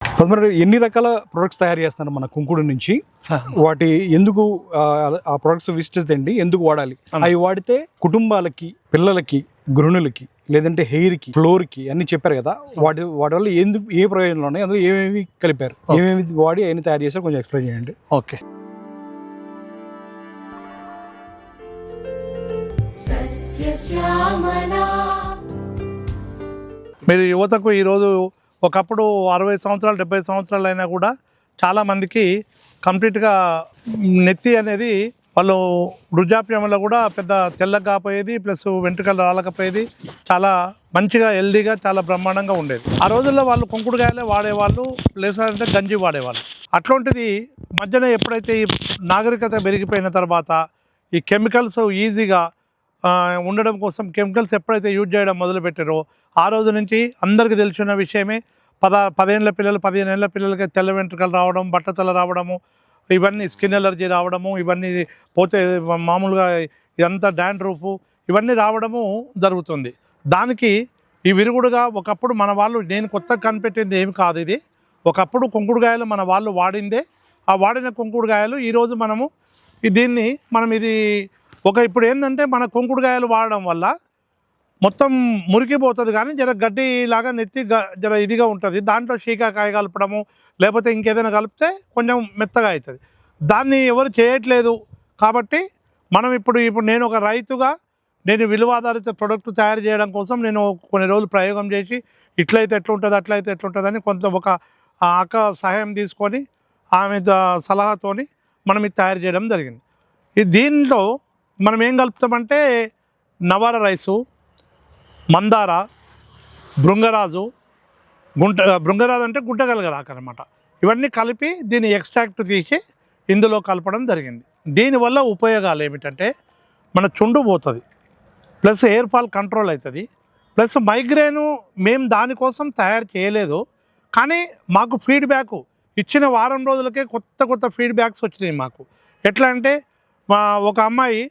పద్మనాభ ఎన్ని రకాల ప్రొడక్ట్స్ తయారు చేస్తున్నారు మన కుంకుడు నుంచి? వాటి ఎందుకు ఆ ప్రొడక్ట్స్ విజిటర్స్ ఏంటి, ఎందుకు వాడాలి? అవి వాడితే కుటుంబాలకి, పిల్లలకి, గృహిణులకి, లేదంటే హెయిర్కి, ఫ్లోర్కి అన్ని చెప్పారు కదా, వాటి వల్ల ఎందుకు, ఏ ప్రయోజనాలు ఉన్నాయి, అందులో ఏమేమి కలిపారు, ఏమేమి వాడి అవన్నీ తయారు చేశారు, కొంచెం ఎక్స్ప్లెయిన్ చేయండి. ఓకే. మీరు యువతకు ఈరోజు ఒకప్పుడు 60 సంవత్సరాలు 70 సంవత్సరాలు అయినా కూడా చాలామందికి కంప్లీట్గా నెత్తి అనేది వాళ్ళు వృద్ధాప్యంలో కూడా పెద్ద తెల్లగా కాపోయేది, ప్లస్ వెంట్రుకలు రాలకపోయేది, చాలా మంచిగా హెల్దీగా చాలా బ్రహ్మాండంగా ఉండేది. ఆ రోజుల్లో వాళ్ళు కుంకుడుకాయలే వాడేవాళ్ళు, లేదంటే గంజి వాడేవాళ్ళు. అట్లాంటిది మధ్యన ఎప్పుడైతే ఈ నాగరికత పెరిగిపోయిన తర్వాత ఈ కెమికల్స్ ఈజీగా ఉండడం కోసం కెమికల్స్ ఎప్పుడైతే యూజ్ చేయడం మొదలుపెట్టారో ఆ రోజు నుంచి అందరికీ తెలిసిన విషయమే. 10 ఏళ్ళ పిల్లలు, 15 ఏళ్ళ పిల్లలకి తెల్ల వెంట్రుకలు రావడం, బట్టతల రావడము, ఇవన్నీ స్కిన్ ఎలర్జీ రావడము, ఇవన్నీ పోతే మామూలుగా ఇదంతా డాండ్రూఫ్ ఇవన్నీ రావడము జరుగుతుంది. దానికి ఈ విరుగుడుగా ఒకప్పుడు మన వాళ్ళు, నేను కొత్తగా కనిపెట్టింది ఏమి కాదు, ఇది ఒకప్పుడు కుంకుడుకాయలు మన వాళ్ళు వాడిందే. ఆ వాడిన కుంకుడుకాయలు ఈరోజు మనము దీన్ని ఇది ఇప్పుడు ఏంటంటే మన కుంకుడుకాయలు వాడడం వల్ల మొత్తం మురికిపోతుంది, కానీ జర గడ్డిలాగా నెత్తి జర ఇదిగా ఉంటుంది. దాంట్లో శీకాకాయ కలపడము, లేకపోతే ఇంకేదైనా కలిపితే కొంచెం మెత్తగా అవుతుంది. దాన్ని ఎవరు చేయట్లేదు కాబట్టి మనం ఇప్పుడు నేను ఒక రైతుగా నేను విలువాధారిత ప్రొడక్ట్ తయారు చేయడం కోసం నేను కొన్ని రోజులు ప్రయోగం చేసి ఇట్లయితే ఎట్లుంటుంది, అట్లయితే ఎట్లుంటుందని కొంత ఒక అక్క సహాయం తీసుకొని ఆమె సలహాతోని మనం ఇది తయారు చేయడం జరిగింది. దీంట్లో మనం ఏం కలుపుతామంటే నవార రైసు, మందార, భృంగరాజు, భృంగరాజు అంటే గుంటగలగరాకు అనమాట, ఇవన్నీ కలిపి దీన్ని ఎక్స్ట్రాక్ట్ తీసి ఇందులో కలపడం జరిగింది. దీనివల్ల ఉపయోగాలు ఏమిటంటే మన చుండు పోతుంది, ప్లస్ హెయిర్ ఫాల్ కంట్రోల్ అవుతుంది, ప్లస్ మైగ్రేను మేము దానికోసం తయారు చేయలేదు, కానీ మాకు ఫీడ్బ్యాక్ ఇచ్చిన వారం రోజులకే కొత్త ఫీడ్బ్యాక్స్ వచ్చినాయి మాకు. ఎట్లా అంటే ఒక అమ్మాయి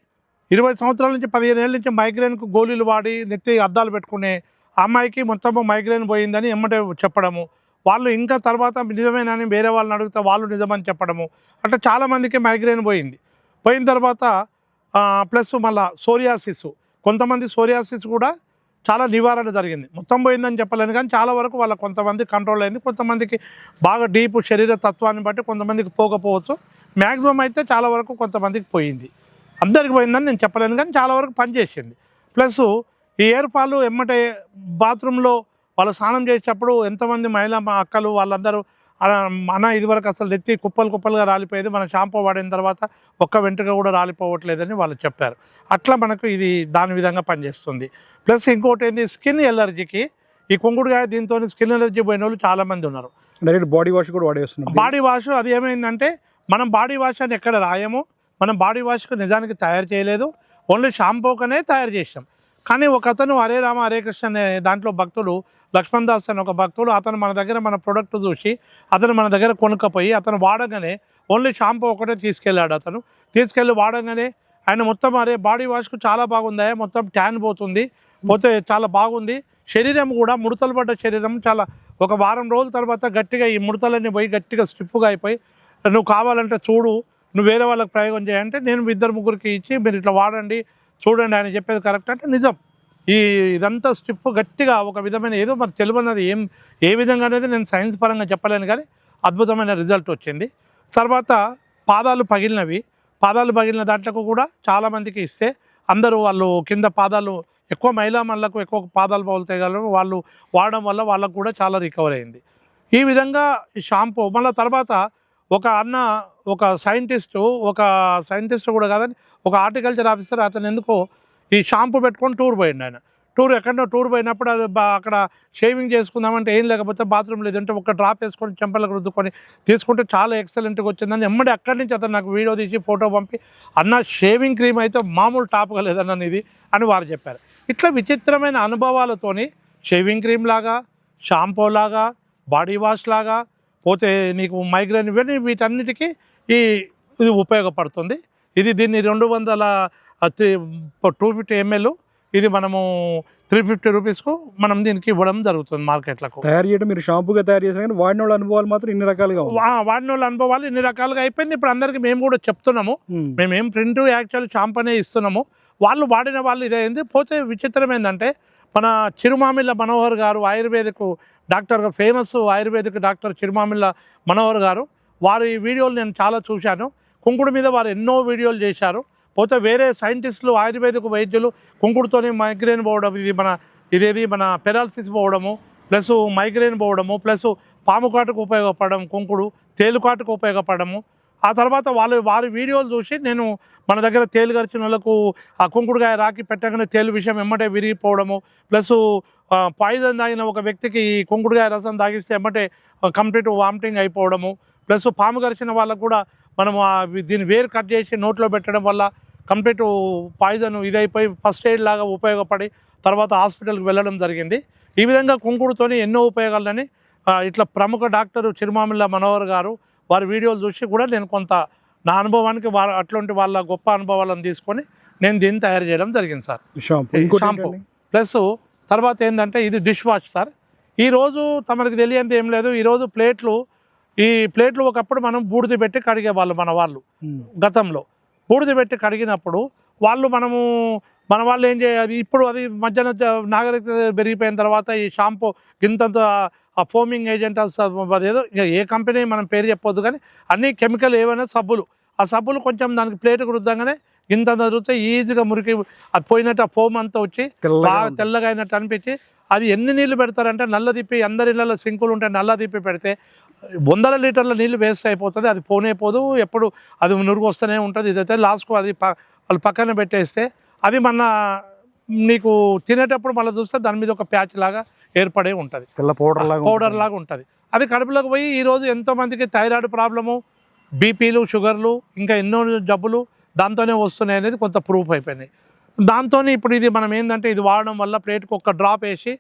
20 సంవత్సరాల నుంచి 15 ఏళ్ళ నుంచి మైగ్రేన్కు గోళీలు వాడి నెత్తి అద్దాలు పెట్టుకునే అమ్మాయికి మొత్తము మైగ్రేన్ పోయిందని ఎమ్మటే చెప్పడము, వాళ్ళు ఇంకా తర్వాత నిజమేనని వేరే వాళ్ళని అడిగితే వాళ్ళు నిజమని చెప్పడము, అట్లా చాలామందికి మైగ్రేన్ పోయిన తర్వాత ప్లస్ మళ్ళీ సోరియాసిస్, కొంతమంది సోరియాసిస్ కూడా చాలా నివారణ జరిగింది. మొత్తం పోయిందని చెప్పలేను, కానీ చాలా వరకు వాళ్ళ కొంతమంది కంట్రోల్ అయింది. కొంతమందికి బాగా డీప్ శరీర తత్వాన్ని బట్టి కొంతమందికి పోకపోవచ్చు, మ్యాక్సిమం అయితే చాలా వరకు కొంతమందికి పోయింది. అందరికి పోయిందని నేను చెప్పలేను, కానీ చాలా వరకు పనిచేసింది. ప్లస్ ఈ ఎయిర్ ఫాల్ ఎమ్మటే బాత్రూంలో వాళ్ళు స్నానం చేసేటప్పుడు ఎంతమంది మహిళా అక్కలు వాళ్ళందరూ మన ఇదివరకు అసలు నెత్తి కుప్పలుగా రాలిపోయేది, మన షాంపూ వాడిన తర్వాత ఒక్క వెంట్రుక కూడా రాలిపోవట్లేదని వాళ్ళు చెప్పారు. అట్లా మనకు ఇది దాని విధంగా పనిచేస్తుంది. ప్లస్ ఇంకోటి ఏంటి, స్కిన్ ఎలర్జీకి ఈ కుంకుడుకాయ దీంతో స్కిన్ ఎలర్జీ పోయిన వాళ్ళు చాలామంది ఉన్నారు. డైరెక్ట్ బాడీ వాష్ కూడా వాడేస్తున్నారు. బాడీ వాష్ అది ఏమైందంటే మనం బాడీ వాష్ అని ఎక్కడ రాయము, మనం బాడీ వాష్కు నిజానికి తయారు చేయలేదు, ఓన్లీ షాంపూకనే తయారు చేసాం. కానీ ఒక అతను హరే రామ హరే కృష్ణ అనే దాంట్లో భక్తుడు లక్ష్మణ్ దాస్ అని ఒక భక్తుడు, అతను మన దగ్గర మన ప్రోడక్ట్ చూసి అతను మన దగ్గర కొనుక్కపోయి అతను వాడగానే ఓన్లీ షాంపూ ఒకటే తీసుకెళ్ళాడు. అతను తీసుకెళ్ళి వాడగానే ఆయన మొత్తం అరే బాడీ వాష్కు చాలా బాగుందా, మొత్తం ట్యాన్ పోతే చాలా బాగుంది, శరీరం కూడా ముడతలు పడ్డ శరీరం చాలా ఒక వారం రోజుల తర్వాత గట్టిగా ఈ ముడతలన్నీ పోయి గట్టిగా స్టిఫ్గా అయిపోయి, నువ్వు కావాలంటే చూడు, నువ్వు వేరే వాళ్ళకి ప్రయోగం చేయంటే నేను 2-3 ఇచ్చి మీరు ఇట్లా వాడండి చూడండి ఆయన చెప్పేది కరెక్ట్ అంటే నిజం. ఇదంతా స్టిఫ్ గట్టిగా ఒక విధమైన ఏదో మరి తెలియన్నది ఏ విధంగా అనేది నేను సైన్స్ పరంగా చెప్పలేను, కానీ అద్భుతమైన రిజల్ట్ వచ్చింది. తర్వాత పాదాలు పగిలిన దాంట్లో కూడా చాలామందికి ఇస్తే అందరూ వాళ్ళు కింద పాదాలు ఎక్కువ మహిళా మళ్ళకు ఎక్కువ పాదాలు పగులుతాయి, వాళ్ళు వాడడం వల్ల వాళ్ళకు కూడా చాలా రికవర్ అయింది. ఈ విధంగా షాంపూ మళ్ళీ తర్వాత ఒక సైంటిస్ట్ కూడా కాదని ఒక హార్టికల్చర్ ఆఫీసర్, అతను ఎందుకో ఈ షాంపూ పెట్టుకొని టూర్ పోయిండు. ఆయన ఎక్కడో టూర్ పోయినప్పుడు అది అక్కడ షేవింగ్ చేసుకుందామంటే ఏం లేకపోతే బాత్రూమ్ లేదంటే ఒక డ్రాప్ వేసుకొని చెంపలకు రుద్దుకొని తీసుకుంటే చాలా ఎక్సలెంట్గా వచ్చిందని ఎమ్మడి అక్కడి నుంచి అతను నాకు వీడియో తీసి ఫోటో పంపి, అన్న షేవింగ్ క్రీమ్ అయితే మామూలు టాప్గా లేదన్న ఇది అని వారు చెప్పారు. ఇట్లా విచిత్రమైన అనుభవాలతోని షేవింగ్ క్రీమ్ లాగా, షాంపూ లాగా, బాడీ వాష్ లాగా, పోతే నీకు మైగ్రేన్ ఇవన్నీ వీటన్నిటికీ ఇది ఉపయోగపడుతుంది. దీన్ని 250 ml ఇది మనము 350 రూపీస్కు మనం దీనికి ఇవ్వడం జరుగుతుంది మార్కెట్లకు. తయారు చేయడం మీరు షాంపూగా తయారు చేసిన కానీ వాడిన వాళ్ళ అనుభవాలు మాత్రం ఇన్ని రకాలుగా వాడిన వాళ్ళ అనుభవాలు ఇన్ని రకాలుగా అయిపోయింది. ఇప్పుడు అందరికి మేము కూడా చెప్తున్నాము, మేమేం ప్రింట్ యాక్చువల్ షాంపూనే ఇస్తున్నాము. వాళ్ళు వాడిన వాళ్ళు ఇదైంది. పోతే విచిత్రం ఏంటంటే మన చిరుమామిళ్ళ మనోహర్ గారు ayurvedic doctor, famous ayurvedic doctor Chirumamilla Manohar గారు, వారి వీడియోలు నేను చాలా చూశాను. కుంకుడు మీద వారు ఎన్నో వీడియోలు చేశారు. పోతే వేరే సైంటిస్టులు ఆయుర్వేదిక్ వైద్యులు కుంకుడుతోని మైగ్రేన్ పోవడం, ఇదేది మన పెరాలసిస్ పోవడము, ప్లస్ మైగ్రేన్ పోవడము, ప్లస్ పాము కాటుకు ఉపయోగపడడం, కుంకుడు తేలుకాటుకు ఉపయోగపడము. ఆ తర్వాత వారి వీడియోలు చూసి నేను మన దగ్గర తేలు గరిచిన వాళ్ళకు ఆ కుంకుడుకాయ రాకి పెట్టగానే తేలు విషయం ఎమ్మటే విరిగిపోవడము, ప్లస్ పాయిజన్ తాగిన ఒక వ్యక్తికి ఈ కుంకుడుకాయ రసం తాగిస్తే ఎమ్మటే కంప్లీట్ వామిటింగ్ అయిపోవడము, ప్లస్ పాము గరిచిన వాళ్ళకు కూడా మనము దీన్ని వేరు కట్ చేసి నోట్లో పెట్టడం వల్ల కంప్లీట్ పాయిజన్ ఇదైపోయి ఫస్ట్ ఎయిడ్ లాగా ఉపయోగపడి తర్వాత హాస్పిటల్కి వెళ్ళడం జరిగింది. ఈ విధంగా కుంకుడుతోని ఎన్నో ఉపయోగాలని ఇట్లా ప్రముఖ డాక్టర్ చిరుమామిళ్ళ మనోహర్ గారు వారి వీడియోలు చూసి కూడా నేను కొంత నా అనుభవానికి అట్లాంటి వాళ్ళ గొప్ప అనుభవాలను తీసుకొని నేను దీన్ని తయారు చేయడం జరిగింది సార్. షాంపూ ప్లస్ తర్వాత ఏంటంటే ఇది డిష్ వాష్ సార్. ఈరోజు తమరికి తెలియంది ఏం లేదు. ఈరోజు ఈ ప్లేట్లు ఒకప్పుడు మనం బూడిద పెట్టి కడిగేవాళ్ళు మన వాళ్ళు. గతంలో బూడిద పెట్టి కడిగినప్పుడు మన వాళ్ళు ఏం చేయాలి, ఇప్పుడు అది మధ్యాహ్నం నాగరికత పెరిగిపోయిన తర్వాత ఈ షాంపూ గింతంత ఆ ఫోమింగ్ ఏజెంట్ అదేదో ఏ కంపెనీ మనం పేరు చెప్పొద్దు కానీ అన్ని కెమికల్ ఏవైనా సబ్బులు, ఆ సబ్బులు కొంచెం దానికి ప్లేట్కి రుద్దంగానే గింత తిరిగితే ఈజీగా మురికి అది పోయినట్టు ఆ ఫోమ్ అంతా వచ్చి బాగా తెల్లగా అయినట్టు అనిపించి అది ఎన్ని నీళ్లు పెడతారంటే నల్ల తిప్పి, అందరి ఇళ్ళలో సింకులు ఉంటాయి, నల్ల తిప్పి పెడితే 100 లీటర్ల నీళ్ళు వేస్ట్ అయిపోతుంది. అది పోదు, ఎప్పుడు అది నురుగు వస్తూనే ఉంటుంది. ఇదైతే లాస్ట్కు అది వాళ్ళు పక్కన పెట్టేస్తే అది నీకు తినేటప్పుడు మళ్ళీ చూస్తే దాని మీద ఒక ప్యాచ్ లాగా ఏర్పడే ఉంటుంది, పౌడర్ లాగా ఉంటుంది. అది కడుపులోకి పోయి ఈరోజు ఎంతోమందికి థైరాయిడ్ ప్రాబ్లము, బీపీలు, షుగర్లు, ఇంకా ఎన్నో జబ్బులు దాంతోనే వస్తున్నాయి అనేది కొంత ప్రూఫ్ అయిపోయినాయి. దాంతోనే ఇప్పుడు ఇది మనం ఏంటంటే ఇది వాడడం వల్ల ప్లేట్కి ఒక డ్రాప్ వేసి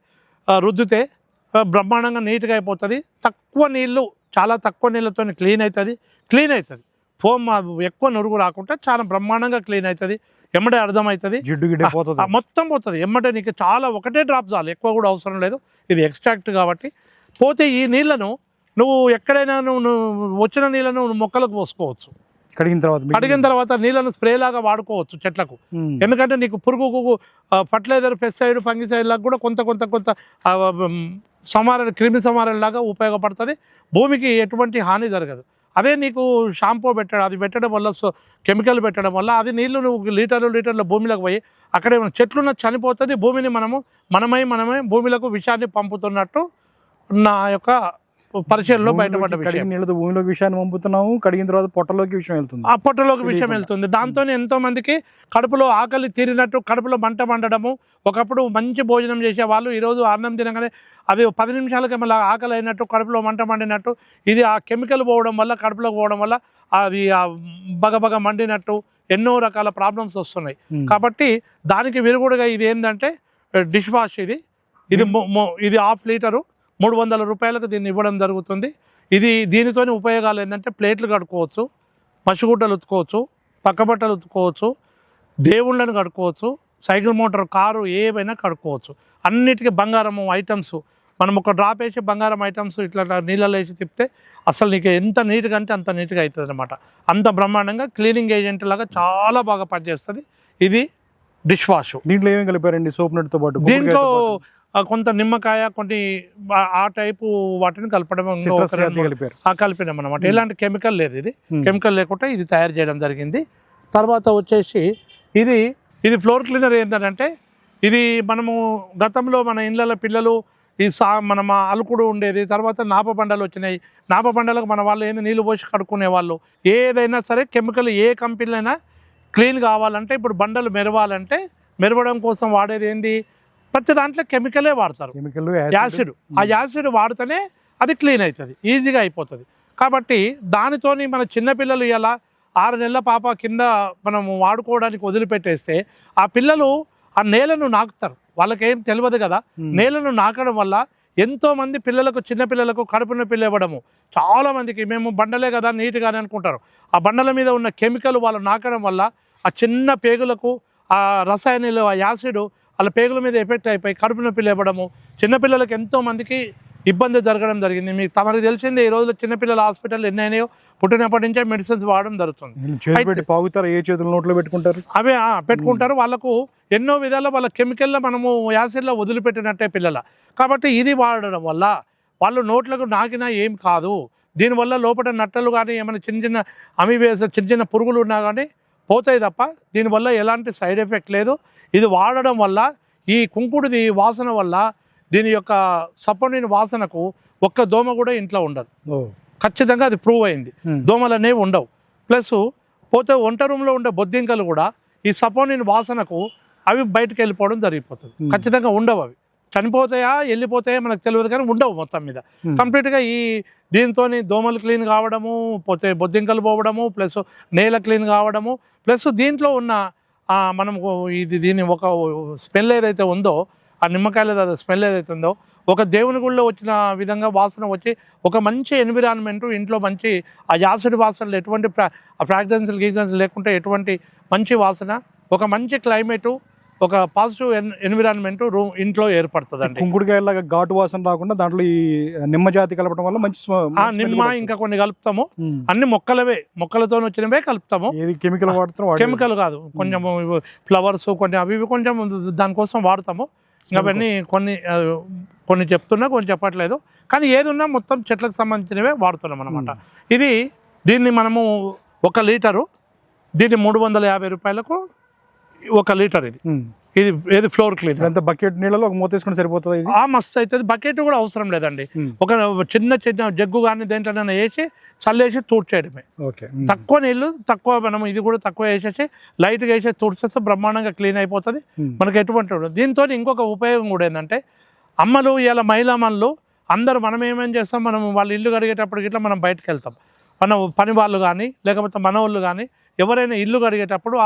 రుద్దితే బ్రహ్మాండంగా నీట్గా అయిపోతుంది. చాలా తక్కువ నీళ్ళతో క్లీన్ అవుతుంది. ఫోమ్ ఎక్కువ నురుగు రాకుండా చాలా బ్రహ్మాండంగా క్లీన్ అవుతుంది. ఎమ్మటే అర్థమవుతుంది, మొత్తం పోతుంది ఎమ్మటే. నీకు ఒకటే డ్రాప్ చాలు, ఎక్కువ కూడా అవసరం లేదు. ఇది ఎక్స్ట్రాక్ట్ కాబట్టి పోతే ఈ నీళ్లను నువ్వు ఎక్కడైనా నువ్వు వచ్చిన నీళ్ళను మొక్కలకు పోసుకోవచ్చు. కడిగిన తర్వాత నీళ్ళను స్ప్రే లాగా వాడుకోవచ్చు చెట్లకు. ఎందుకంటే నీకు పురుగు ఫర్టిలైజర్, పెస్టిసైడ్, ఫంగిసైడ్ లాగా కూడా కొంత క్రిమి సంహారణ లాగా ఉపయోగపడుతుంది. భూమికి ఎటువంటి హాని జరగదు. అదే నీకు షాంపూ పెట్టడం వల్ల, కెమికల్ పెట్టడం వల్ల అది నీళ్లు నువ్వు లీటర్ల భూమిలోకి పోయి అక్కడే చెట్లున్న చనిపోతుంది. భూమిని మనమే భూమిలకు విషాన్ని పంపుతున్నట్టు నా యొక్క పరిచయంలో బయటపడ్డ విషయం. నీళ్ళతో భూమిలోకి విషయాన్ని పంపుతున్నాము, కడిగిన తర్వాత పొట్టలోకి విషయం వెళ్తుంది. దాంతో ఎంతో మందికి కడుపులో ఆకలి తీరినట్టు, కడుపులో మంట మండడము. ఒకప్పుడు మంచి భోజనం చేసేవాళ్ళు ఈరోజు అన్నం తినగానే అది 10 నిమిషాలకి మళ్ళీ ఆకలి అయినట్టు, కడుపులో మంట మండినట్టు. ఇది ఆ కెమికల్ పోవడం వల్ల, కడుపులోకి పోవడం వల్ల అది బగబగ మండినట్టు ఎన్నో రకాల ప్రాబ్లమ్స్ వస్తున్నాయి. కాబట్టి దానికి విరుగుడుగా ఇది ఏంటంటే డిష్ వాష్. ఇది 1/2 లీటరు 300 రూపాయలకు దీన్ని ఇవ్వడం జరుగుతుంది. దీనితోని ఉపయోగాలు ఏంటంటే ప్లేట్లు కడుక్కోవచ్చు, మసిగుడ్డలు ఉతుకోవచ్చు, పక్క బట్టలు ఉతుకోవచ్చు, దేవుళ్ళను కడుక్కోవచ్చు, సైకిల్ మోటార్, కారు ఏవైనా కడుక్కోవచ్చు. అన్నిటికీ బంగారం ఐటమ్స్ మనం ఒక డ్రాప్ వేసి బంగారం ఐటమ్స్ ఇట్లా నీళ్ళలో వేసి తిప్పితే అసలు నీకు ఎంత నీట్గా అంటే అంత నీట్గా అవుతుంది అనమాట. అంత బ్రహ్మాండంగా క్లీనింగ్ ఏజెంట్ లాగా చాలా బాగా పనిచేస్తుంది ఇది డిష్ వాష్. దీంట్లో ఏమేమి కలిపారండి? సోప్ నట్తో పాటు దీంట్లో కొంత నిమ్మకాయ, కొన్ని ఆ టైపు వాటిని కలపడం కలిపినాం అనమాట. ఎలాంటి కెమికల్ లేదు. కెమికల్ లేకుండా ఇది తయారు చేయడం జరిగింది. తర్వాత వచ్చేసి ఇది ఫ్లోర్ క్లీనర్. ఏంటంటే ఇది మనము గతంలో మన ఇళ్ళ పిల్లలు మన అలుకుడు ఉండేది. తర్వాత నాప బండలు వచ్చినాయి. నాప బండలకు మన వాళ్ళు నీళ్ళు పోసి కడుక్కునే వాళ్ళు. ఏదైనా సరే కెమికల్ ఏ కంపెనీలో అయినా క్లీన్ కావాలంటే, ఇప్పుడు బండలు మెరవడం కోసం వాడేది ఏంది? ప్రతి దాంట్లో కెమికలే వాడతారు, యాసిడ్. ఆ యాసిడ్ వాడితేనే అది క్లీన్ అవుతుంది, ఈజీగా అయిపోతుంది. కాబట్టి దానితోని మన చిన్నపిల్లలు ఇలా 6 నెలల పాప కింద మనం వాడుకోవడానికి వదిలిపెట్టేస్తే ఆ పిల్లలు ఆ నేలను నాకుతారు. వాళ్ళకేం తెలియదు కదా. నేలను నాకడం వల్ల ఎంతోమంది చిన్నపిల్లలకు కడుపు నొప్పి లేవడము. చాలామందికి మేము బండలే కదా నీట్గానే అనుకుంటారు. ఆ బండల మీద ఉన్న కెమికల్ వాళ్ళు నాకడం వల్ల ఆ చిన్న పేగులకు ఆ రసాయనాలు, ఆ యాసిడ్ వాళ్ళ పేగుల మీద ఎఫెక్ట్ అయిపోయి కడుపు నొప్పి లేవడము, చిన్నపిల్లలకి ఎంతో మందికి ఇబ్బంది జరగడం జరిగింది. మీకు తమకు తెలిసిందే ఈ రోజుల్లో చిన్నపిల్లల హాస్పిటల్ ఎన్ని అయినాయో, పుట్టినప్పటి నుంచే మెడిసిన్స్ వాడడం జరుగుతుంది. చేతి పెట్టి పాగుతారు, ఏ చేతులు నోట్లో పెట్టుకుంటారు, అవే పెట్టుకుంటారు. వాళ్ళకు ఎన్నో విధాల వాళ్ళ కెమికల్లో మనము యాసిడ్లో వదిలిపెట్టినట్టే పిల్లల. కాబట్టి ఇది వాడడం వల్ల వాళ్ళు నోట్లకు నాకినా ఏం కాదు. దీనివల్ల లోపల నట్టలు కానీ ఏమైనా చిన్న చిన్న అమీబేస్ చిన్న చిన్న పురుగులు ఉన్నా కానీ పోతాయి తప్ప దీనివల్ల ఎలాంటి సైడ్ ఎఫెక్ట్ లేదు. ఇది వాడడం వల్ల ఈ కుంకుడుది వాసన వల్ల దీని యొక్క సపోనిన్ వాసనకు ఒక్క దోమ కూడా ఇంట్లో ఉండదు. ఖచ్చితంగా అది ప్రూవ్ అయింది. దోమలు అనేవి ఉండవు. ప్లస్ పోతే వంట రూమ్లో ఉండే బొద్దింకలు కూడా ఈ సపోనిన్ వాసనకు అవి బయటకు వెళ్ళిపోవడం జరిగిపోతుంది. ఖచ్చితంగా ఉండవు. అవి చనిపోతాయా వెళ్ళిపోతాయా మనకు తెలియదు కానీ ఉండవు మొత్తం మీద. కంప్లీట్గా ఈ దీంతో దోమలు క్లీన్ కావడము, పోతే బొద్దింకలు పోవడము, ప్లస్ నేల క్లీన్ కావడము, ప్లస్ దీంట్లో ఉన్న మనము దీని ఒక స్మెల్ ఏదైతే ఉందో, ఆ నిమ్మకాయల స్మెల్ ఏదైతే ఉందో, ఒక దేవుని గుళ్ళో వచ్చిన విధంగా వాసన వచ్చి ఒక మంచి ఎన్విరాన్మెంట్ ఇంట్లో మంచి ఆ యాసిడ్ వాసనలు ఎటువంటి ఫ్రాగ్రెన్స్లు గీగ్రెన్స్లు లేకుంటే ఎటువంటి మంచి వాసన, ఒక మంచి క్లైమేటు, ఒక పాజిటివ్ ఎన్విరాన్మెంట్ రూమ్ ఇంట్లో ఏర్పడుతుందండి. కుంకుడుకాయలాగా ఘాటు వాసన రాకుండా దాంట్లో ఈ నిమ్మ జాతి కలపడం వల్ల మంచి నిమ్మ ఇంకా కొన్ని కలుపుతాము. అన్ని మొక్కలతో వచ్చినవే కలుపుతాము. కెమికల్ వాడుతాం, కెమికల్ కాదు. కొంచెం ఫ్లవర్స్ కొన్ని అవి కొంచెం దానికోసం వాడతాము. అవన్నీ కొన్ని చెప్తున్నా కొన్ని చెప్పట్లేదు, కానీ ఏది ఉన్నా మొత్తం చెట్లకు సంబంధించినవే వాడుతున్నాం అనమాట. దీన్ని మనము 1 లీటరు, దీన్ని 350 రూపాయలకు 1 లీటర్. ఇది ఫ్లోర్ క్లీనర్. అంత బకెట్ నీళ్ళలో ఒక మూత వేసుకుని సరిపోతుంది. మస్తు అవుతుంది. బకెట్ కూడా అవసరం లేదండి. ఒక చిన్న జగ్గు కానీ దేంట్లోనైనా వేసి చల్లేసి తూడ్చేయడమే. తక్కువ నీళ్ళు తక్కువ, మనం ఇది కూడా తక్కువ వేసేసి లైట్గా వేసి తుడిచేస్తే బ్రహ్మాండంగా క్లీన్ అయిపోతుంది. మనకి ఎటువంటి దీంతో ఇంకొక ఉపయోగం కూడా ఏంటంటే, అమ్మలు ఇలా మహిళామణులు అందరూ మనం ఏమేం చేస్తాం, మనం వాళ్ళ ఇల్లు కడిగేటప్పుడు ఇట్లా మనం బయటకు వెళ్తాం. మన పని వాళ్ళు కానీ లేకపోతే మన వాళ్ళు కానీ ఎవరైనా ఇల్లు కడిగేటప్పుడు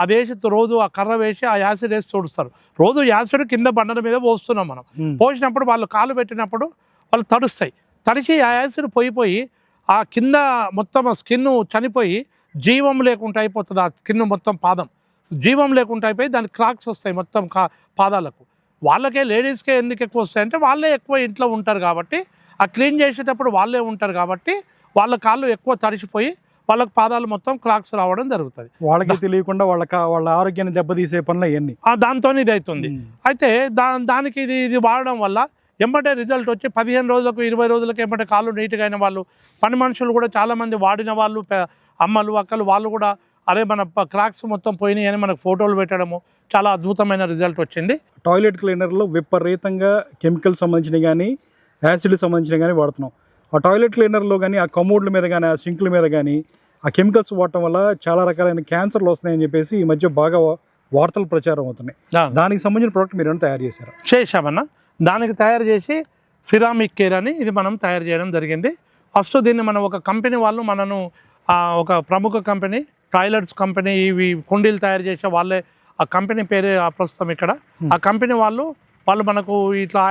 అది వేసి రోజు ఆ కర్ర వేసి ఆ యాసిడ్ వేసి చూడుస్తారు. రోజు యాసిడ్ కింద బండల మీద పోస్తున్నాం మనం. పోసినప్పుడు వాళ్ళు కాలు పెట్టినప్పుడు వాళ్ళు తడుస్తాయి. తడిచి ఆ యాసిడ్ పోయిపోయి ఆ కింద మొత్తం ఆ స్కిన్ చనిపోయి జీవం లేకుండా అయిపోతుంది. ఆ స్కిన్ మొత్తం పాదం జీవం లేకుండా అయిపోయి దానికి క్రాక్స్ వస్తాయి మొత్తం పాదాలకు. వాళ్ళకే లేడీస్కే ఎందుకు ఎక్కువ వస్తాయంటే వాళ్ళే ఎక్కువ ఇంట్లో ఉంటారు కాబట్టి, ఆ క్లీన్ చేసేటప్పుడు వాళ్ళే ఉంటారు కాబట్టి వాళ్ళ కాళ్ళు ఎక్కువ తడిసిపోయి వాళ్ళకి పాదాలు మొత్తం క్రాక్స్ రావడం జరుగుతుంది. వాళ్ళకి తెలియకుండా వాళ్ళ ఆరోగ్యాన్ని దెబ్బతీసే పనులు అవన్నీ దాంతో ఇది అవుతుంది. అయితే దానికి ఇది వాడడం వల్ల ఎంబటే రిజల్ట్ వచ్చి 15 రోజులకు 20 రోజులకు ఎంబటే కాళ్ళు నీట్గా అయిన వాళ్ళు, పని మనుషులు కూడా చాలామంది వాడిన వాళ్ళు, అమ్మలు అక్కలు వాళ్ళు కూడా అరే మన క్రాక్స్ మొత్తం పోయినాయి అని మనకు ఫోటోలు పెట్టడము చాలా అద్భుతమైన రిజల్ట్ వచ్చింది. టాయిలెట్ క్లీనర్లో విపరీతంగా కెమికల్ సంబంధించిన కానీ యాసిడ్ సంబంధించిన కానీ వాడుతున్నాం. ఆ టాయిలెట్ క్లీనర్లో కానీ ఆ కమోడ్ల మీద కానీ ఆ సింక్ల మీద కానీ ఆ కెమికల్స్ వాడటం వల్ల చాలా రకాలైన క్యాన్సర్లు వస్తున్నాయని చెప్పేసి ఈ మధ్య బాగా వార్తలు ప్రచారం అవుతున్నాయి. దానికి సంబంధించిన ప్రోడక్ట్ మీరు ఏమైనా తయారు చేశారా? చేశామన్నా. దానికి తయారు చేసి సిరామిక్ కేర్ అని ఇది మనం తయారు చేయడం జరిగింది. ఫస్ట్ దీన్ని మనం ఒక కంపెనీ వాళ్ళు మనను ఒక ప్రముఖ కంపెనీ టాయిలెట్స్ కంపెనీ, ఇవి కుండీలు తయారు చేసే వాళ్ళే, ఆ కంపెనీ పేరే ప్రస్తుతం ఇక్కడ. ఆ కంపెనీ వాళ్ళు మనకు ఇట్లా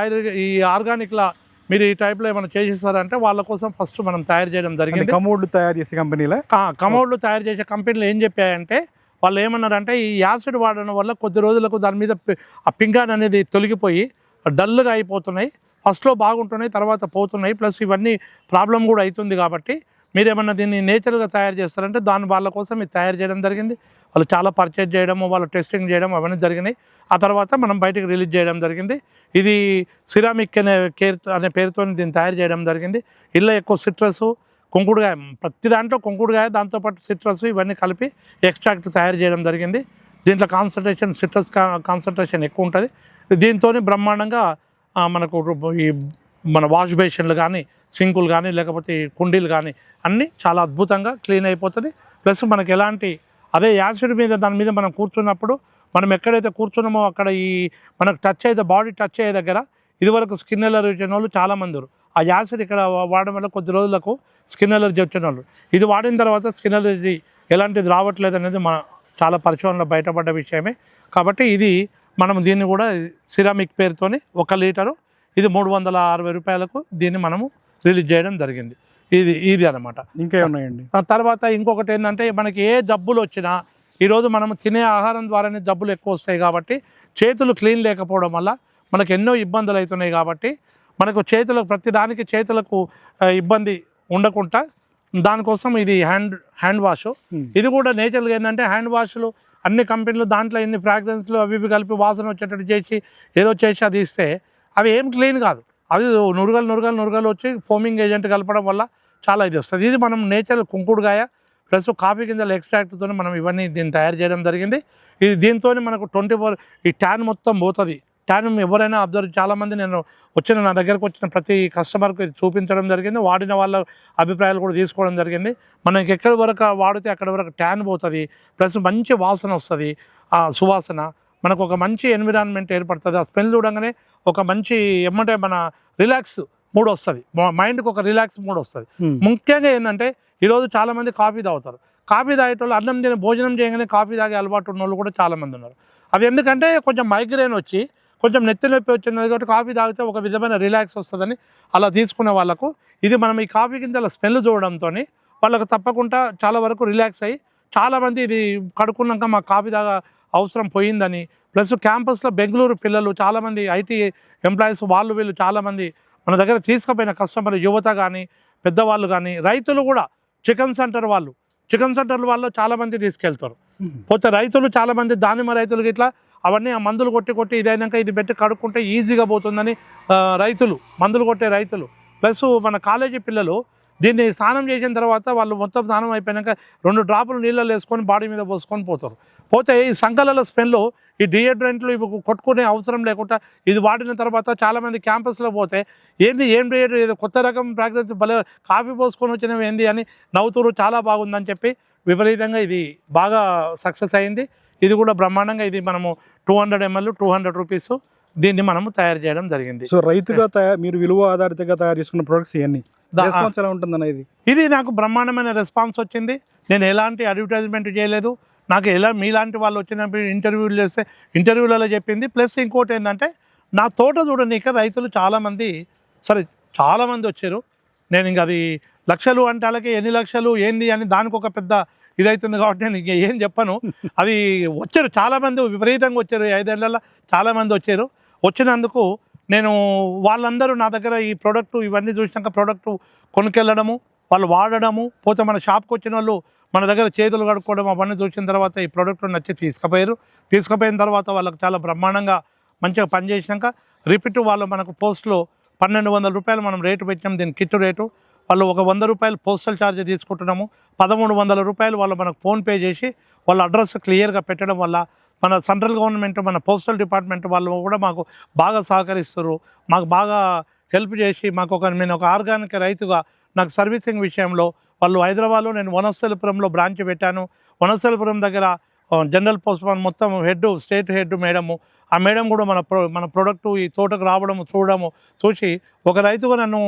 ఈ ఆర్గానిక్లా మీరు ఈ టైప్లో ఏమైనా చేసేస్తారంటే వాళ్ళ కోసం ఫస్ట్ మనం తయారు చేయడం జరిగింది. కమోడ్లు తయారు చేసే కంపెనీలో కమోడ్లు తయారు చేసే కంపెనీలు ఏం చెప్పాయంటే, వాళ్ళు ఏమన్నారంటే ఈ యాసిడ్ వాడడం వల్ల కొద్ది రోజులకు దాని మీద ఆ పింగాన్ అనేది తొలగిపోయి డల్గా అయిపోతున్నాయి. ఫస్ట్లో బాగుంటున్నాయి, తర్వాత పోతున్నాయి. ప్లస్ ఇవన్నీ ప్రాబ్లం కూడా అవుతుంది. కాబట్టి మీరు ఏమన్నా దీన్ని నేచురల్గా తయారు చేస్తారంటే వాళ్ళ కోసం ఇది తయారు చేయడం జరిగింది. వాళ్ళు చాలా పర్చేజ్ చేయడము, వాళ్ళు టెస్టింగ్ చేయడం అవన్నీ జరిగినాయి. ఆ తర్వాత మనం బయటకు రిలీజ్ చేయడం జరిగింది. ఇది సిరామిక్ కేర్ అనే పేరుతో దీన్ని తయారు చేయడం జరిగింది. ఇలా ఎక్కువ సిట్రస్, కుంకుడుకాయ, ప్రతి దాంట్లో కుంకుడుకాయ, దాంతోపాటు సిట్రస్ ఇవన్నీ కలిపి ఎక్స్ట్రాక్ట్ తయారు చేయడం జరిగింది. దీంట్లో సిట్రస్ కాన్సన్ట్రేషన్ ఎక్కువ ఉంటుంది. దీంతో బ్రహ్మాండంగా మనకు ఈ మన వాష్ బేసిన్లు కానీ, సింకులు కానీ, లేకపోతే కుండీలు కానీ అన్నీ చాలా అద్భుతంగా క్లీన్ అయిపోతుంది. ప్లస్ మనకి ఎలాంటి అదే యాసిడ్ మీద దాని మీద మనం కూర్చున్నప్పుడు మనం ఎక్కడైతే కూర్చున్నామో అక్కడ మనకు టచ్ అయితే బాడీ టచ్ అయ్యే దగ్గర ఇదివరకు స్కిన్ ఎలర్జీ వచ్చిన వాళ్ళు చాలామంది ఆ యాసిడ్ ఇక్కడ వాడడం వల్ల కొద్ది రోజులకు స్కిన్ ఎలర్జీ వచ్చిన వాళ్ళు ఇది వాడిన తర్వాత స్కిన్ ఎలర్జీ ఎలాంటిది రావట్లేదు అనేది చాలా పరిశోధనలో బయటపడ్డ విషయమే. కాబట్టి మనం దీన్ని కూడా సిరామిక్ పేరుతోని 1 లీటరు, ఇది 360 రూపాయలకు దీన్ని మనము రిలీజ్ చేయడం జరిగింది. ఇది అనమాట. ఇంకా ఉన్నాయండి. తర్వాత ఇంకొకటి ఏంటంటే, మనకి ఏ జబ్బులు వచ్చినా ఈరోజు మనం తినే ఆహారం ద్వారానే జబ్బులు ఎక్కువ వస్తాయి కాబట్టి చేతులు క్లీన్ లేకపోవడం వల్ల మనకు ఎన్నో ఇబ్బందులు అవుతున్నాయి కాబట్టి మనకు చేతులకు ప్రతిదానికి చేతులకు ఇబ్బంది ఉండకుండా దానికోసం ఇది హ్యాండ్ వాష్. ఇది కూడా నేచురల్గా ఏంటంటే హ్యాండ్ వాష్లు అన్ని కంపెనీలు దాంట్లో ఎన్ని ఫ్రాగ్రెన్స్లు అవి ఇవి కలిపి వాసన వచ్చేటట్టు చేసి ఏదో చేసి అది ఇస్తే అవి ఏం క్లీన్ కాదు. అది నురగలు వచ్చి ఫోమింగ్ ఏజెంట్ కలపడం వల్ల చాలా ఇది వస్తుంది. ఇది మనం నేచురల్ కుంకుడుగాయ ప్లస్ కాఫీ గింజల ఎక్స్ట్రాక్ట్తో మనం ఇవన్నీ దీన్ని తయారు చేయడం జరిగింది. ఇది దీంతో మనకు 24 ఈ ట్యాన్ మొత్తం పోతుంది. ట్యాన్ ఎవరైనా అబ్జర్వ్ చాలామంది నేను నా దగ్గరకు వచ్చిన ప్రతి కస్టమర్కి ఇది చూపించడం జరిగింది. వాడిన వాళ్ళ అభిప్రాయాలు కూడా తీసుకోవడం జరిగింది. మనకి ఎక్కడి వరకు వాడితే అక్కడి వరకు ట్యాన్ పోతుంది, ప్లస్ మంచి వాసన వస్తుంది. ఆ సువాసన మనకు ఒక మంచి ఎన్విరాన్మెంట్ ఏర్పడుతుంది. ఆ స్మెల్ చూడగానే ఒక మంచి ఏమంటే మన రిలాక్స్ మూడ్ వస్తుంది, మైండ్కి ఒక రిలాక్స్ మూడ్ వస్తుంది. ముఖ్యంగా ఏంటంటే ఈరోజు చాలామంది కాఫీ తాగుతారు. కాఫీ తాగేటోళ్ళు అన్నం తిని భోజనం చేయగానే కాఫీ తాగే అలవాటు ఉన్న వాళ్ళు కూడా చాలామంది ఉన్నారు. అది ఎందుకంటే కొంచెం మైగ్రేన్ వచ్చి కొంచెం నెత్తి నొప్పి వచ్చింది కాబట్టి కాఫీ తాగితే ఒక విధమైన రిలాక్స్ వస్తుందని అలా తీసుకునే వాళ్ళకు ఇది మనం ఈ కాఫీ గింజల స్మెల్ చూడడంతో వాళ్ళకు తప్పకుండా చాలా వరకు రిలాక్స్ అయ్యి చాలామంది ఇది కడుక్కున్నాక మా కాఫీ తాగా అవసరం పోయిందని, ప్లస్ క్యాంపస్లో బెంగళూరు పిల్లలు చాలామంది ఐటీ ఎంప్లాయీస్ వీళ్ళు చాలామంది మన దగ్గర తీసుకుపోయిన కస్టమర్ యువత కానీ పెద్దవాళ్ళు కానీ రైతులు కూడా చికెన్ సెంటర్ వాళ్ళు చాలామంది తీసుకెళ్తారు. పోతే రైతులు చాలామంది దానిమ్మ రైతులు ఇట్లా అవన్నీ ఆ మందులు కొట్టి ఇదైనాక ఇది పెట్టి కడుక్కుంటే ఈజీగా పోతుందని రైతులు మందులు కొట్టే రైతులు ప్లస్ మన కాలేజీ పిల్లలు దీన్ని స్నానం చేసిన తర్వాత వాళ్ళు మొత్తం స్నానం అయిపోయాక 2 డ్రాపులు నీళ్ళలో వేసుకొని బాడీ మీద పోసుకొని పోతే ఈ సంకలలో స్మెల్ ఈ డియోడ్రెంట్లు ఇవి కొట్టుకునే అవసరం లేకుండా ఇది వాడిన తర్వాత చాలామంది క్యాంపస్లో పోతే ఏం డియోడ్రెంట్ ఏదో కొత్త రకం ఫ్రాగ్రెన్స్ భలే కాఫీ పోసుకొని వచ్చినవి ఏంది అని నవ్వుతూరు చాలా బాగుందని చెప్పి విపరీతంగా ఇది బాగా సక్సెస్ అయింది. ఇది కూడా బ్రహ్మాండంగా ఇది మనము 200 ml 200 రూపీస్ దీన్ని మనము తయారు చేయడం జరిగింది. సో రైతుగా మీరు విలువ ఆధారితంగా తయారు చేసుకున్న ప్రొడక్ట్స్ ఇవన్నీ రెస్పాన్స్ ఎలా ఉంటుందన్న ఇది నాకు బ్రహ్మాండమైన రెస్పాన్స్ వచ్చింది. నేను ఎలాంటి అడ్వర్టైజ్మెంట్ చేయలేదు. నాకు మీలాంటి వాళ్ళు వచ్చినప్పుడు ఇంటర్వ్యూలు చేస్తే ఇంటర్వ్యూలలో చెప్పింది. ప్లస్ ఇంకోటి ఏంటంటే నా తోట చూడనీక రైతులు చాలామంది వచ్చారు. నేను ఇంక అది లక్షలు అంటే అలాగే ఎన్ని లక్షలు ఏంది అని దానికి ఒక పెద్ద ఇదవుతుంది కాబట్టి నేను ఇంక ఏం చెప్పను. అది వచ్చారు చాలామంది విపరీతంగా వచ్చారు. 5 ఏళ్ళల్లో చాలామంది వచ్చారు. వచ్చినందుకు నేను వాళ్ళందరూ నా దగ్గర ఈ ప్రోడక్ట్ ఇవన్నీ చూసినాక ప్రోడక్ట్ కొనుక్కెళ్ళడము, వాళ్ళు వాడడము, పోతే మన షాప్కి వచ్చిన వాళ్ళు మన దగ్గర చేతులు కడుక్కోవడం అవన్నీ చూసిన తర్వాత ఈ ప్రోడక్ట్ నచ్చి తీసుకుపోయిన తర్వాత వాళ్ళకి చాలా బ్రహ్మాండంగా మంచిగా పనిచేసినాక రిపీట్ వాళ్ళు మనకు పోస్ట్లో 1200 రూపాయలు మనం రేటు పెట్టినాం. దీని కిట్ రేటు వాళ్ళు ఒక 100 రూపాయలు పోస్టల్ ఛార్జ్ తీసుకుంటున్నాము. 1300 రూపాయలు వాళ్ళు మనకు ఫోన్పే చేసి వాళ్ళ అడ్రస్ క్లియర్గా పెట్టడం వల్ల మన సెంట్రల్ గవర్నమెంట్ మన పోస్టల్ డిపార్ట్మెంట్ వాళ్ళు కూడా మాకు బాగా సహకరిస్తారు. మాకు బాగా హెల్ప్ చేసి నేను ఒక ఆర్గానిక్ రైతుగా నాకు సర్వీసింగ్ విషయంలో వాళ్ళు హైదరాబాద్లో నేను వనస్థలిపురంలో బ్రాంచ్ పెట్టాను. వనస్థలిపురం దగ్గర జనరల్ పోస్ట్ మ్యాన్ మొత్తం స్టేట్ హెడ్ మేడము, ఆ మేడం కూడా మన ప్రోడక్ట్ ఈ తోటకు రావడము చూసి ఒక రైతుగా నన్ను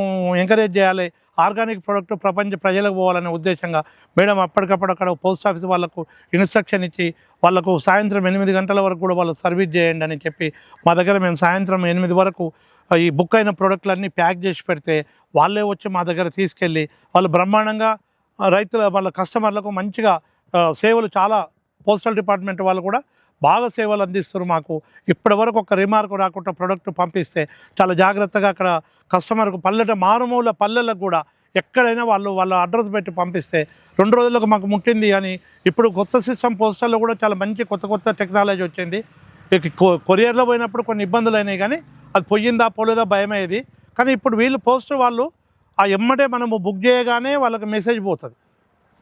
ఎంకరేజ్ చేయాలి, ఆర్గానిక్ ప్రోడక్ట్ ప్రపంచ ప్రజలకు పోవాలనే ఉద్దేశంగా మేడం అప్పటికప్పుడు అక్కడ పోస్ట్ ఆఫీస్ వాళ్ళకు ఇన్స్ట్రక్షన్ ఇచ్చి వాళ్ళకు సాయంత్రం 8 గంటల వరకు కూడా వాళ్ళు సర్వీస్ చేయండి అని చెప్పి మా దగ్గర మేము సాయంత్రం 8 వరకు ఈ బుక్ అయిన ప్రోడక్ట్లన్నీ ప్యాక్ చేసి పెడితే వాళ్ళే వచ్చి మా దగ్గర తీసుకెళ్ళి వాళ్ళు బ్రహ్మాండంగా వాళ్ళ కస్టమర్లకు మంచిగా సేవలు చాలా పోస్టల్ డిపార్ట్మెంట్ వాళ్ళు కూడా బాగా సేవలు అందిస్తారు. మాకు ఇప్పటివరకు ఒక రిమార్క్ రాకుండా ప్రోడక్ట్ పంపిస్తే చాలా జాగ్రత్తగా అక్కడ కస్టమర్కు మారుమూల పల్లెలకు కూడా ఎక్కడైనా వాళ్ళ అడ్రస్ పెట్టి పంపిస్తే 2 రోజులకు మాకు ముట్టింది అని. ఇప్పుడు కొత్త సిస్టమ్ పోస్టల్లో కూడా చాలా మంచి కొత్త టెక్నాలజీ వచ్చింది. కొరియర్లో పోయినప్పుడు కొన్ని ఇబ్బందులు అయినాయి కానీ అది పోలేదా భయమయ్యేది. కానీ ఇప్పుడు వీళ్ళు వాళ్ళు ఆ ఎమ్మటే మనము బుక్ చేయగానే వాళ్ళకి మెసేజ్ పోతుంది.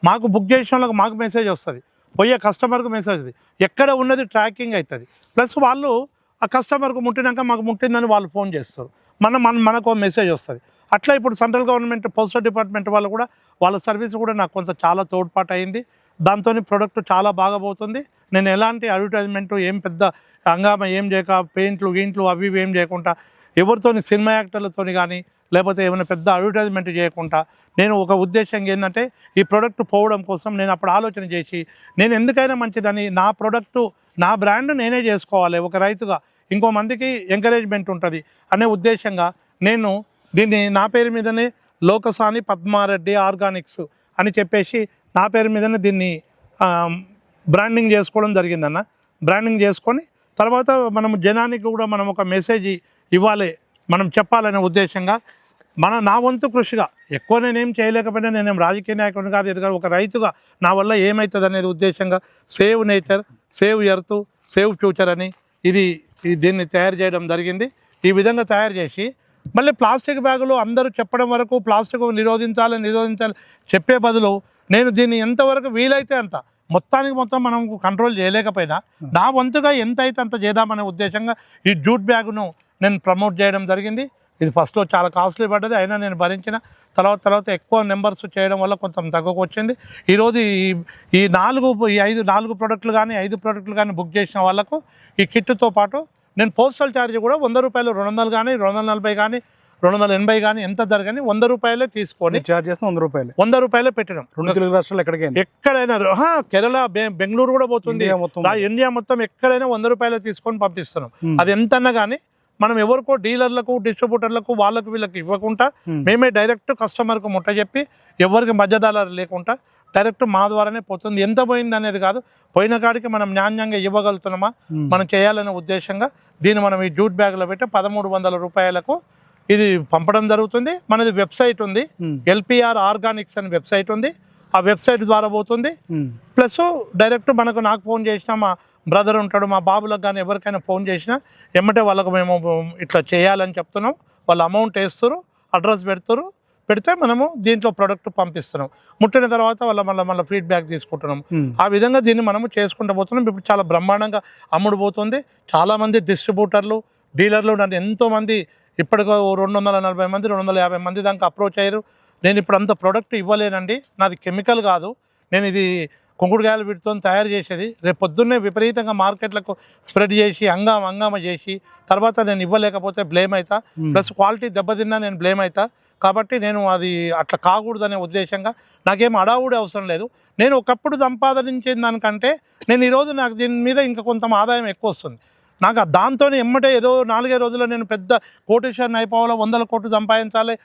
మాకు బుక్ చేసిన వాళ్ళకి మాకు మెసేజ్ వస్తుంది, పోయే కస్టమర్కు మెసేజ్ ఎక్కడ ఉన్నది ట్రాకింగ్ అవుతుంది. ప్లస్ వాళ్ళు ఆ కస్టమర్కు ముట్టినాక మాకు ముట్టిందని వాళ్ళు ఫోన్ చేస్తారు, మనకు మెసేజ్ వస్తుంది. అట్లా ఇప్పుడు సెంట్రల్ గవర్నమెంట్ పోస్టల్ డిపార్ట్మెంట్ వాళ్ళు కూడా వాళ్ళ సర్వీస్ కూడా నాకు చాలా తోడ్పాటు అయింది. దాంతో ప్రోడక్ట్ చాలా బాగా పోతుంది. నేను ఎలాంటి అడ్వర్టైజ్మెంట్ ఏం పెద్ద హంగామా ఏం చేయక పెయింట్లు అవి ఏం చేయకుండా ఎవరితోని సినిమా యాక్టర్లతో కానీ లేకపోతే ఏమైనా పెద్ద అడ్వర్టైజ్మెంట్ చేయకుండా నేను ఒక ఉద్దేశం ఏంటంటే ఈ ప్రోడక్ట్ పోవడం కోసం నేను అప్పుడు ఆలోచన చేసి నేను ఎందుకైనా మంచిదని నా ప్రోడక్టు నా బ్రాండ్ నేనే చేసుకోవాలి, ఒక రైతుగా ఇంకో మందికి ఎంకరేజ్మెంట్ ఉంటుంది అనే ఉద్దేశంగా నేను దీన్ని నా పేరు మీదనే లోకసాని పద్మారెడ్డి ఆర్గానిక్స్ అని చెప్పేసి నా పేరు మీదనే దీన్ని బ్రాండింగ్ చేసుకోవడం జరిగిందన్న. బ్రాండింగ్ చేసుకొని తర్వాత మనం జనానికి కూడా మనం ఒక మెసేజ్ ఇవ్వాలి, మనం చెప్పాలనే ఉద్దేశంగా నా వంతు కృషిగా ఎక్కువ నేనేం చేయలేకపోయినా, నేనేం రాజకీయ నాయకుడిని కాదు, ఎదుగా ఒక రైతుగా నా వల్ల ఏమవుతుంది అనేది ఉద్దేశంగా save nature, save earth, save future అని దీన్ని తయారు చేయడం జరిగింది. ఈ విధంగా తయారు చేసి మళ్ళీ ప్లాస్టిక్ బ్యాగులు అందరూ చెప్పడం వరకు ప్లాస్టిక్ నిరోధించాలి చెప్పే బదులు నేను దీన్ని ఎంతవరకు వీలైతే అంత మొత్తం మనం కంట్రోల్ చేయలేకపోయినా నా వంతుగా ఎంత అయితే అంత చేద్దామనే ఉద్దేశంగా ఈ జూట్ బ్యాగును నేను ప్రమోట్ చేయడం జరిగింది. ఇది ఫస్ట్లో చాలా కాస్ట్లీ పడ్డది, అయినా నేను భరించిన. తర్వాత ఎక్కువ నెంబర్స్ చేయడం వల్ల కొంచెం తక్కువకు వచ్చింది. ఈరోజు ఈ 4 ప్రోడక్ట్లు కానీ 5 ప్రోడక్ట్లు కానీ బుక్ చేసిన వాళ్ళకు ఈ కిట్తో పాటు నేను పోస్టల్ ఛార్జ్ కూడా 100 రూపాయలు, 200 కానీ 240 కానీ 280 కానీ ఎంత జరగని 100 రూపాయలే తీసుకొని ఛార్జ్ చేస్తే 100 రూపాయలే పెట్టడం. 2 తెలుగు రాష్ట్రాలు ఎక్కడైనా కేరళ, బెంగళూరు కూడా పోతుంది, ఇండియా మొత్తం ఎక్కడైనా 100 రూపాయలు తీసుకొని పంపిస్తున్నాం. అది ఎంతన్నా కానీ మనం ఎవరికో డీలర్లకు, డిస్ట్రిబ్యూటర్లకు, వాళ్ళకు వీళ్ళకి ఇవ్వకుండా మేమే డైరెక్ట్ కస్టమర్కు ముట్ట చెప్పి ఎవరికి మధ్యదారులు లేకుండా డైరెక్ట్ మా ద్వారానే పోతుంది. ఎంత పోయింది అనేది కాదు, పోయిన కాడికి మనం న్యాయంగా ఇవ్వగలుగుతున్నామా మనం చేయాలనే ఉద్దేశంగా దీన్ని మనం ఈ జూట్ బ్యాగ్లో పెట్టి 1300 రూపాయలకు ఇది పంపడం జరుగుతుంది. మనది వెబ్సైట్ ఉంది, LPR ఆర్గానిక్స్ అని వెబ్సైట్ ఉంది. ఆ వెబ్సైట్ ద్వారా పోతుంది. ప్లస్ డైరెక్ట్ నాకు ఫోన్ చేసిన మా బ్రదర్ ఉంటాడు, మా బాబులకు కానీ ఎవరికైనా ఫోన్ చేసినా ఎమ్మటే వాళ్ళకు మేము ఇట్లా చేయాలని చెప్తున్నాం. వాళ్ళు అమౌంట్ వేస్తారు, అడ్రస్ పెడితే మనము దీంట్లో ప్రోడక్ట్ పంపిస్తున్నాం. ముట్టిన తర్వాత మళ్ళీ ఫీడ్బ్యాక్ తీసుకుంటున్నాం. ఆ విధంగా దీన్ని మనము చేసుకుంటూ పోతున్నాం. ఇప్పుడు చాలా బ్రహ్మాండంగా అమ్ముడు పోతుంది. చాలామంది డిస్ట్రిబ్యూటర్లు, డీలర్లు నన్ను ఎంతోమంది ఇప్పటికో 240 మంది 250 మంది దాకా అప్రోచ్ అయ్యారు. నేను ఇప్పుడు అంత ప్రోడక్ట్ ఇవ్వలేనండి, నాది కెమికల్ కాదు, నేను ఇది కుంకుడుకాయల వీటితో తయారు చేసేది, రేపు పొద్దున్నే విపరీతంగా మార్కెట్లకు స్ప్రెడ్ చేసి హంగామా చేసి తర్వాత నేను ఇవ్వలేకపోతే బ్లేమ్ అవుతా, ప్లస్ క్వాలిటీ దెబ్బతిన్నా నేను బ్లేమ్ అవుతా. కాబట్టి నేను అది అట్లా కాకూడదనే ఉద్దేశంగా నాకేం అడావుడి అవసరం లేదు. నేను ఒకప్పుడు సంపాదించిన దానికంటే నేను ఈరోజు నాకు దీని మీద ఇంకా కొంత ఆదాయం ఎక్కువ వస్తుంది. నాకు దాంతో ఎమ్మటే ఏదో 4 రోజుల్లో నేను పెద్ద కోటేశ్వరిని అయిపోవాలో 100 కోట్లు సంపాదించాలి,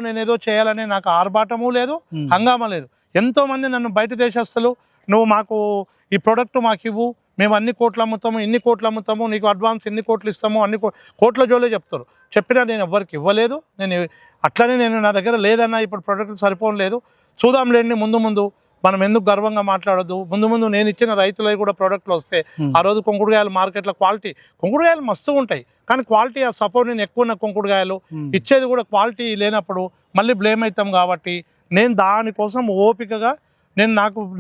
నేనేదో చేయాలనే నాకు ఆర్భాటము లేదు, హంగామా లేదు. ఎంతోమంది నన్ను బయట దేశస్తులు, నువ్వు మాకు ఈ ప్రోడక్ట్ మాకు ఇవ్వు, మేము అన్ని కోట్లు అమ్ముతాము, ఇన్ని కోట్లు అమ్ముతాము, నీకు అడ్వాన్స్ ఇన్ని కోట్లు ఇస్తాము, అన్ని కోట్ల జోలే చెప్తారు. చెప్పినా నేను ఎవ్వరికి ఇవ్వలేదు. అట్లనే నా దగ్గర లేదన్నా ఇప్పుడు ప్రోడక్ట్ సరిపోలేదు, చూద్దాంలేండి ముందు మనం ఎందుకు గర్వంగా మాట్లాడొద్దు. ముందు నేను ఇచ్చిన రైతులవి కూడా ప్రోడక్ట్లు వస్తే ఆ రోజు కుంకుడుకాయలు మార్కెట్లో కుంకుడుకాయలు మస్తు ఉంటాయి, కానీ క్వాలిటీ ఆ సపోర్ట్ నేను ఎక్కువ ఉన్న కుంకుడుకాయలు ఇచ్చేది కూడా క్వాలిటీ లేనప్పుడు మళ్ళీ బ్లేమ్ అవుతాం. కాబట్టి నేను దానికోసం ఓపికగా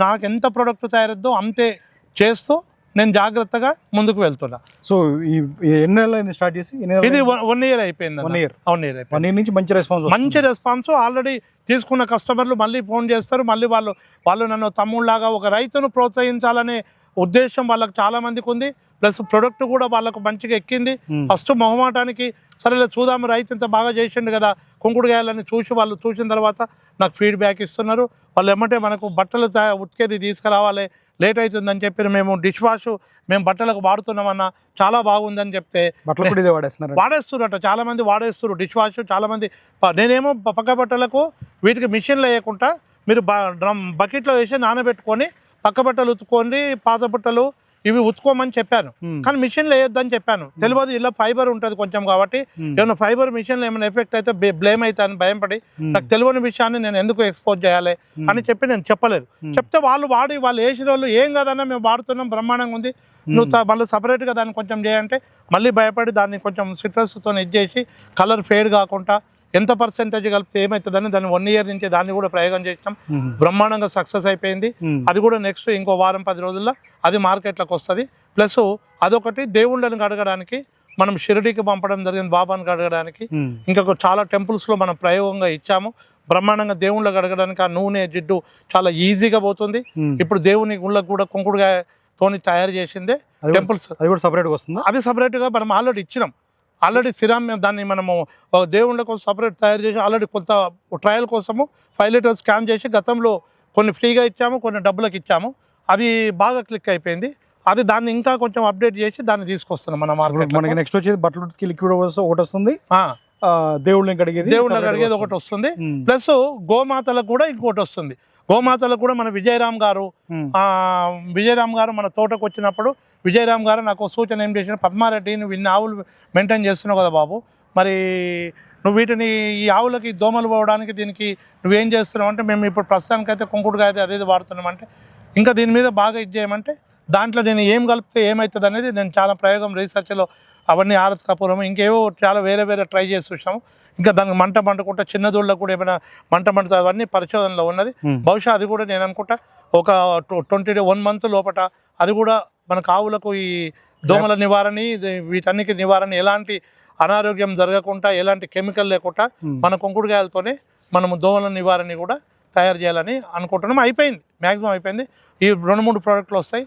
నాకు ఎంత ప్రోడక్ట్ తయారద్దో అంతే చేస్తూ నేను జాగ్రత్తగా ముందుకు వెళ్తున్నా. సో ఈ ఎన్ని నెలలు స్టార్ట్ చేసి ఇది 1 year అయిపోయింది. 1 year 1 year అయిపోయింది. 1 year నుంచి మంచి రెస్పాన్స్. ఆల్రెడీ తీసుకున్న కస్టమర్లు మళ్ళీ ఫోన్ చేస్తారు. మళ్ళీ వాళ్ళు నన్ను తమ్ముళ్ళలాగా ఒక రైతును ప్రోత్సహించాలనే ఉద్దేశం వాళ్ళకి చాలా మందికి ఉంది. ప్లస్ ప్రొడక్ట్ కూడా వాళ్ళకు మంచిగా ఎక్కింది. ఫస్ట్ మొహమాటానికి సరేలే చూద్దాము, రైతు ఇంత బాగా చేసిండు కదా కుంకుడుకాయలని వాళ్ళు చూసిన తర్వాత నాకు ఫీడ్బ్యాక్ ఇస్తున్నారు. వాళ్ళు ఎమ్మటే మనకు బట్టలు ఉతికేది తీసుకురావాలి, లేట్ అవుతుందని చెప్పి మేము బట్టలకు వాడుతున్నామన్నా చాలా బాగుందని చెప్తే వాడేస్తున్నట్టు చాలా మంది వాడేస్తారు డిష్ వాష్. చాలా మంది నేనేమో పక్క బట్టలకు వీటికి మిషన్లు వేయకుండా మీరు బకెట్లో వేసి నానబెట్టుకొని పక్క బట్టలు ఉతుక్కోండి, పాత బట్టలు ఇవి ఉతుకోమని చెప్పాను. కానీ మిషన్లు వేయొద్దని చెప్పాను. తెలియదు ఇలా ఫైబర్ ఉంటుంది కొంచెం, కాబట్టి ఏమైనా ఫైబర్ మిషన్లో ఏమైనా ఎఫెక్ట్ అయితే బ్లేమ్ అవుతాను భయపడి నాకు తెలియని విషయాన్ని నేను ఎందుకు ఎక్స్పోజ్ చేయాలి అని చెప్పి నేను చెప్పలేదు. చెప్తే వాళ్ళు వేసిన వాళ్ళు ఏం కాదన్నా మేము వాడుతున్నాం బ్రహ్మాండంగా ఉంది, నువ్వు మళ్ళీ సపరేట్గా దాన్ని కొంచెం చేయంటే మళ్ళీ భయపడి దాన్ని కొంచెం సిట్రస్తో చేసి కలర్ ఫేడ్ కాకుండా ఎంత పర్సెంటేజ్ కలిపితే ఏమవుతుందని దాన్ని 1 year నుంచి దాన్ని కూడా ప్రయోగం చేసినాం. బ్రహ్మాండంగా సక్సెస్ అయిపోయింది. అది కూడా నెక్స్ట్ ఇంకో 10 రోజుల్లో అది మార్కెట్లోకి వస్తుంది. ప్లస్ అదొకటి దేవుళ్ళని కడగడానికి మనం షిరిడీకి పంపడం జరిగింది, బాబాని కడగడానికి. ఇంకొక చాలా టెంపుల్స్లో మనం ప్రయోగంగా ఇచ్చాము. బ్రహ్మాండంగా దేవుళ్ళకి కడగడానికి ఆ నూనె జిడ్డు చాలా ఈజీగా పోతుంది. ఇప్పుడు దేవుని గుళ్ళకు కూడా కుంకుడుకాయతోని తయారు చేసిందే టెంపుల్స్, అది కూడా సపరేట్గా వస్తుంది. అది సపరేట్గా మనం ఆల్రెడీ ఇచ్చినాం. ఆల్రెడీ సిరామ్ దాన్ని మనము దేవుళ్ళ కోసం సపరేట్ తయారు చేసి ఆల్రెడీ కొంత ట్రయల్ కోసము 5 లీటర్స్ స్కాన్ చేసి గతంలో కొన్ని ఫ్రీగా ఇచ్చాము, కొన్ని డబ్బులకు ఇచ్చాము. అది బాగా క్లిక్ అయిపోయింది. అది దాన్ని ఇంకా కొంచెం అప్డేట్ చేసి దాన్ని తీసుకొస్తున్నాం మన మార్కెట్. మనకి నెక్స్ట్ వచ్చేది బట్టలకి లిక్విడ్ ఒకటి వస్తుంది, దేవుళ్ళని కడిగేది ఒకటి వస్తుంది. ప్లస్ గోమాతలకు కూడా ఇంకోటి వస్తుంది. గోమాతలకు కూడా మన విజయరామ్ గారు మన తోటకు వచ్చినప్పుడు విజయరామ్ గారు నాకు ఒక సూచన ఏం చేసిన, పద్మారెడ్డి నువ్వు ఇన్ని ఆవులు మెయింటైన్ చేస్తున్నావు కదా బాబు, మరి నువ్వు వీటిని ఈ ఆవులకి దోమలు పోవడానికి దీనికి నువ్వేం చేస్తున్నావు అంటే, మేము ఇప్పుడు ప్రస్తుతానికైతే కుంకుడుకాయ అయితే అదేది వాడుతున్నామంటే, ఇంకా దీని మీద బాగా ఇది చేయమంటే దాంట్లో నేను ఏం కలిపితే ఏమవుతుంది అనేది నేను చాలా ప్రయోగం రీసెర్చ్లో అవన్నీ ఆర్ఎస్ కపూరం ఇంకేవో చాలా వేరే ట్రై చేసి చూసాము. ఇంకా దానికి మంట మంటకుంటా చిన్న దూళ్ళకు కూడా ఏమైనా మంట మంట అవన్నీ పరిశోధనలో ఉన్నది. బహుశా అది కూడా నేను అనుకుంటా ఒక 1 month లోపల అది కూడా మనకు ఆవులకు ఈ దోమల నివారణ వీటన్నిటి నివారణ ఎలాంటి అనారోగ్యం జరగకుండా ఎలాంటి కెమికల్ లేకుండా మన కుంకుడుకాయలతోనే మనము దోమల నివారణ కూడా తయారు చేయాలని అనుకుంటున్నాం. అయిపోయింది, మ్యాక్సిమం అయిపోయింది. ఈ 2-3 ప్రోడక్ట్లు వస్తాయి.